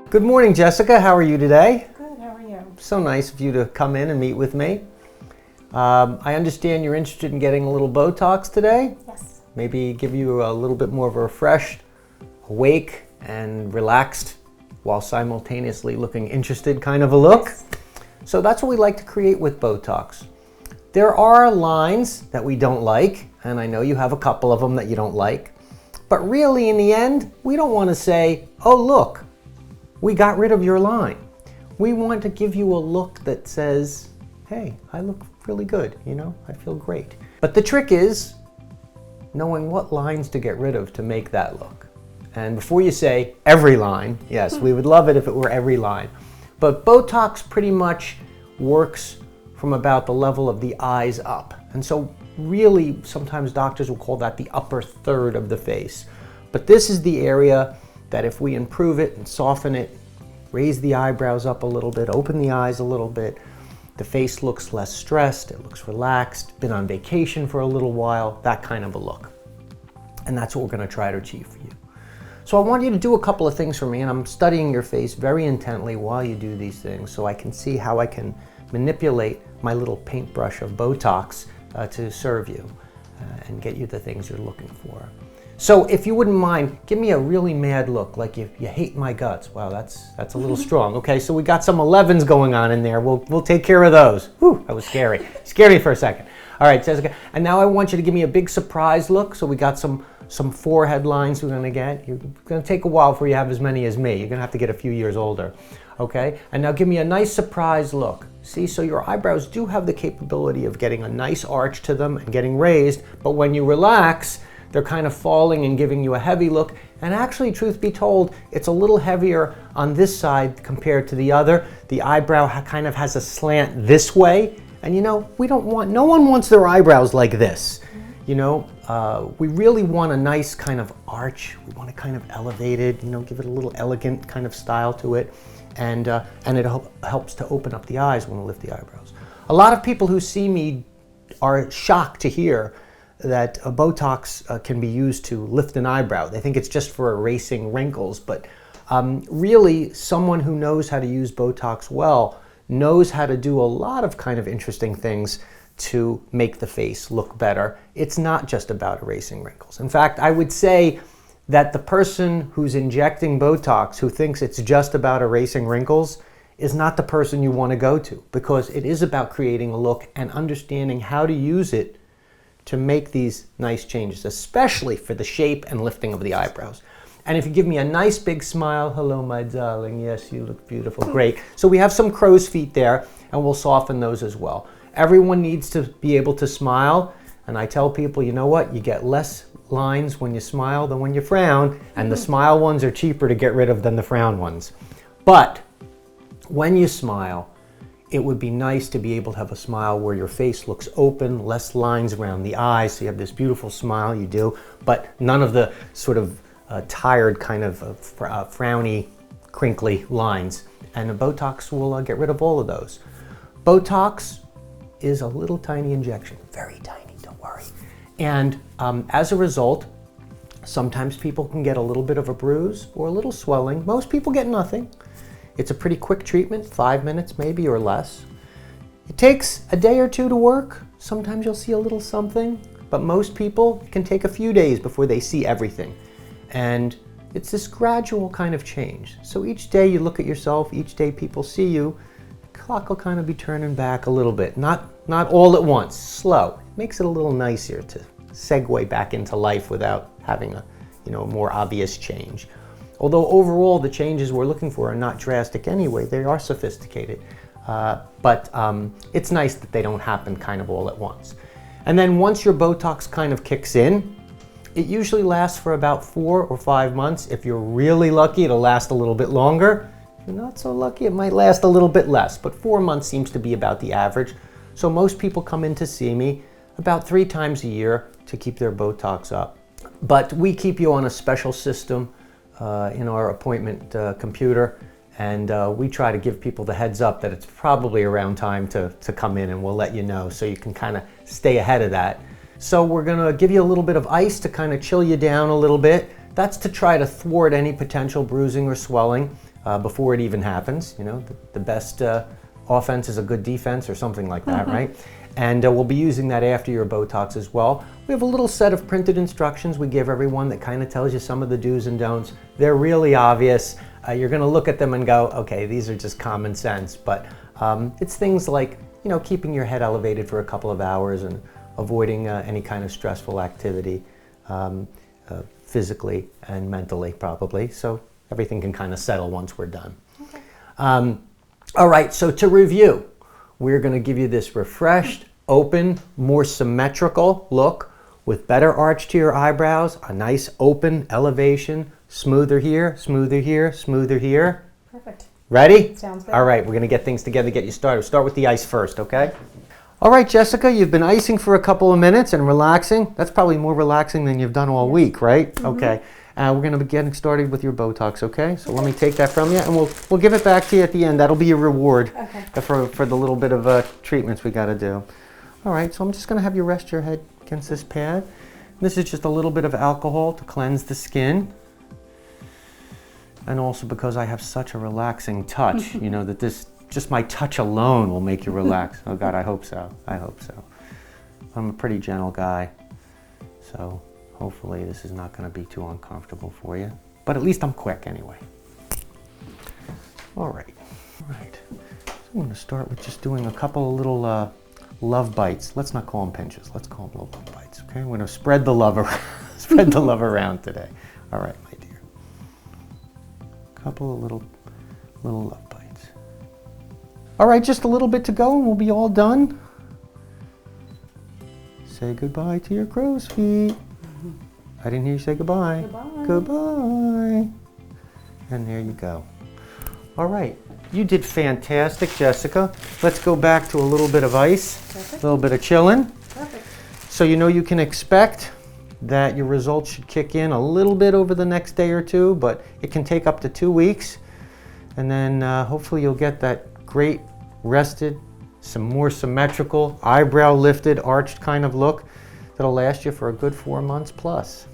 Good morning, Jessica. How are you today? Good, how are you? So nice of you to come in and meet with me. I understand you're interested in getting a little Botox today. Yes. Maybe give you a little bit more of a refreshed, awake, and relaxed while simultaneously looking interested kind of a look. Yes. So that's what we like to create with Botox. There are lines that we don't like, and I know you have a couple of them that you don't like. But really, in the end, we don't want to say, oh, look, we got rid of your line. We want to give you a look that says, hey, I look really good, I feel great. But the trick is knowing what lines to get rid of to make that look. And before you say every line, yes, we would love it if it were every line. But Botox pretty much works from about the level of the eyes up. And so really, sometimes doctors will call that the upper third of the face. But this is the area that if we improve it and soften it, raise the eyebrows up a little bit, open the eyes a little bit, the face looks less stressed, it looks relaxed, been on vacation for a little while, that kind of a look. And that's what we're going to try to achieve for you. So I want you to do a couple of things for me, and I'm studying your face very intently while you do these things so I can see how I can manipulate my little paintbrush of Botox to serve you and get you the things you're looking for. So if you wouldn't mind, give me a really mad look, like you hate my guts. Wow, that's a little strong. Okay, so we got some 11s going on in there. We'll take care of those. Whew, that was scary. Scared me for a second. All right, Jessica, and now I want you to give me a big surprise look. So we got some forehead lines we're gonna get. You're gonna take a while before you have as many as me. You're gonna have to get a few years older. Okay, and now give me a nice surprise look. See, so your eyebrows do have the capability of getting a nice arch to them and getting raised, but when you relax, they're kind of falling and giving you a heavy look. And actually, truth be told, it's a little heavier on this side compared to the other. The eyebrow kind of has a slant this way. And no one wants their eyebrows like this. We really want a nice kind of arch. We want to kind of elevate it, give it a little elegant kind of style to it. And it helps to open up the eyes when we lift the eyebrows. A lot of people who see me are shocked to hear that a Botox can be used to lift an eyebrow. They think it's just for erasing wrinkles, but really someone who knows how to use Botox well knows how to do a lot of kind of interesting things to make the face look better. It's not just about erasing wrinkles. In fact, I would say that the person who's injecting Botox who thinks it's just about erasing wrinkles is not the person you want to go to, because it is about creating a look and understanding how to use it to make these nice changes, especially for the shape and lifting of the eyebrows. And if you give me a nice big smile, hello my darling, yes, you look beautiful, great. So we have some crow's feet there, and we'll soften those as well. Everyone needs to be able to smile, and I tell people, you know what, you get less lines when you smile than when you frown, and the smile ones are cheaper to get rid of than the frown ones. But when you smile, it would be nice to be able to have a smile where your face looks open, less lines around the eyes, so you have this beautiful smile, you do, but none of the sort of tired kind of frowny, crinkly lines. And the Botox will get rid of all of those. Botox is a little tiny injection, very tiny, don't worry. And as a result, sometimes people can get a little bit of a bruise or a little swelling. Most people get nothing. It's a pretty quick treatment, 5 minutes maybe or less. It takes a day or two to work. Sometimes you'll see a little something, but most people, it can take a few days before they see everything. And it's this gradual kind of change. So each day you look at yourself, each day people see you, the clock will kind of be turning back a little bit. Not all at once, slow. It makes it a little nicer to segue back into life without having a more obvious change. Although overall the changes we're looking for are not drastic anyway, they are sophisticated. But it's nice that they don't happen kind of all at once. And then once your Botox kind of kicks in, it usually lasts for about 4 or 5 months. If you're really lucky, it'll last a little bit longer. If you're not so lucky, it might last a little bit less, but 4 months seems to be about the average. So most people come in to see me about 3 times a year to keep their Botox up. But we keep you on a special system in our appointment computer, and we try to give people the heads up that it's probably around time to come in, and we'll let you know so you can kind of stay ahead of that. So we're going to give you a little bit of ice to kind of chill you down a little bit. That's to try to thwart any potential bruising or swelling. before it even happens. You know, the best offense is a good defense or something like that, right? And we'll be using that after your Botox as well. We have a little set of printed instructions we give everyone that kind of tells you some of the do's and don'ts. They're really obvious. You're going to look at them and go, okay, these are just common sense. But it's things like, you know, keeping your head elevated for a couple of hours and avoiding any kind of stressful activity, physically and mentally probably. So everything can kind of settle once we're done. Okay. All right, so to review, we're going to give you this refreshed, open, more symmetrical look with better arch to your eyebrows, a nice open elevation, smoother here, smoother here, smoother here. Perfect. Ready? Sounds good. All right, we're going to get things together, get you started. We'll start with the ice first, okay? All right, Jessica, you've been icing for a couple of minutes and relaxing. That's probably more relaxing than you've done all week, right? Mm-hmm. Okay. We're going to be getting started with your Botox, okay? So let me take that from you, and we'll give it back to you at the end. That'll be your reward for the little bit of treatments we got to do. All right, so I'm just going to have you rest your head against this pad. This is just a little bit of alcohol to cleanse the skin. And also because I have such a relaxing touch, you know, that just my touch alone will make you relax. Oh God, I hope so. I hope so. I'm a pretty gentle guy, so hopefully this is not going to be too uncomfortable for you. But at least I'm quick anyway. All right. So I'm going to start with just doing a couple of little love bites. Let's not call them pinches. Let's call them little love bites, okay? We're going to spread the love around, spread the love around today. All right, my dear. Couple of little love bites. All right, just a little bit to go and we'll be all done. Say goodbye to your crow's feet. I didn't hear you say goodbye. Goodbye. Goodbye. And there you go. All right, you did fantastic, Jessica. Let's go back to a little bit of ice, a little bit of chilling. Perfect. So you know you can expect that your results should kick in a little bit over the next day or two, but it can take up to 2 weeks. And then hopefully you'll get that great rested, some more symmetrical, eyebrow lifted, arched kind of look that'll last you for a good 4 months plus.